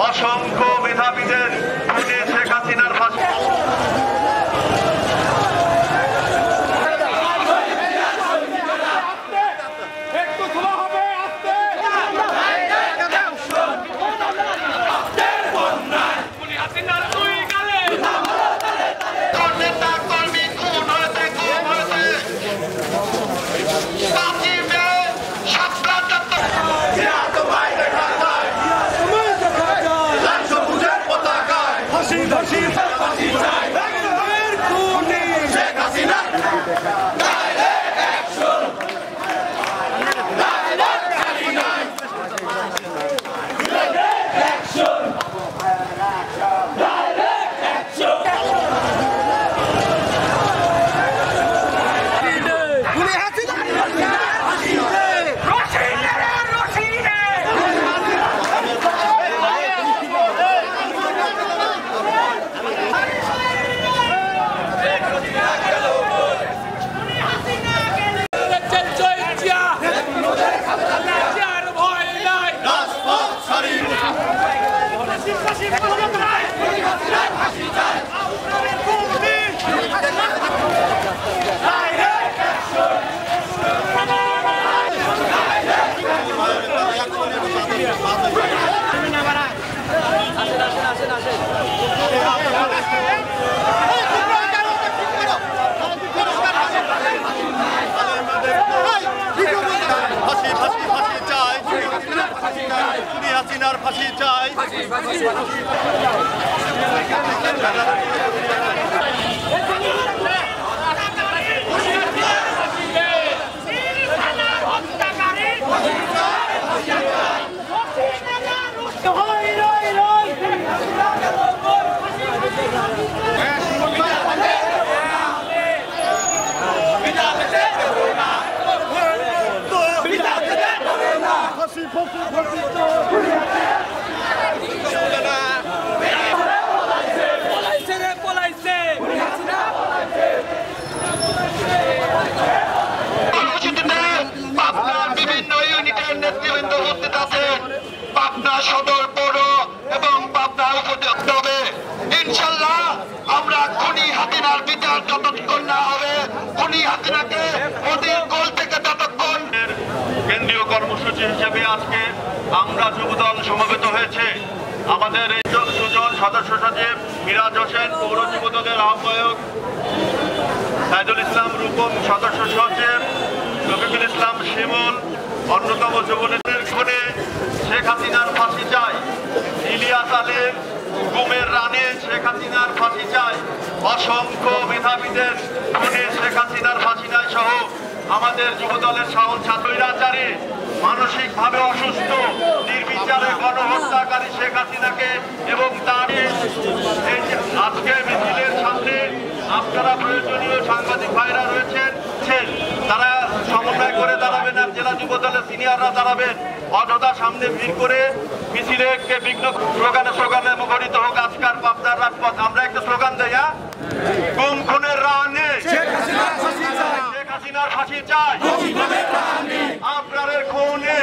অসংখ্য মেধাবীদের খুনে শেখ হাসিনার ফাঁসি। হাসিনার ফাঁসি চাই। পাবনা সদর পৌর এবং পাবনা উপজেলা ইনশাল্লাহ আমরা খুনি হাসিনার বিচার যতক্ষণ না হবে, খুনি হাসিনাকে ওদের গোল থেকে যতক্ষণ। কেন্দ্রীয় কর্মসূচি হিসেবে আজকে আমরা যুবদল সমবেত হয়েছে। আমাদের এই সুজন সদস্য সচিব মিরাজ হোসেন, পৌর যুবদলের আহ্বায়ক সাইদুল ইসলাম রূপম, সদস্য সচিব রফিকুল ইসলাম শিমুল, অন্যতম যুবনেতাদের খুনে শেখ হাসিনার ফাঁসি চাই। ইলিয়াস আলীর গুমের রানে শেখ হাসিনার ফাঁসি চাই। অসংখ্য মেধাবীদের খুনে শেখ হাসিনার ফাঁসি নাই সহ আমাদের যুবদলের স্বৈরাচারী, মানসিকভাবে অসুস্থ, নির্বিচারে গণহত্যাকারী শেখ হাসিনাকে এবং তার আজকে মিছিলের সামনে আপনারা প্রয়োজনীয় সাংবাদিক ভাইরা রয়েছেন, তারা সমন্বয় করে দাঁড়াবেন আর জেলা যুবদলের সিনিয়ররা দাঁড়াবেন। অযথা সামনে ভিড় করে মিছিলকে বিঘ্ন স্লোগানে মুখরিত হোক আজকার পাবনার রাজপথ। আমরা একটা স্লোগান দেই, গুম খুনের রানে শেখ হাসিনার ফাঁসি চাই, আপনাদের খুনে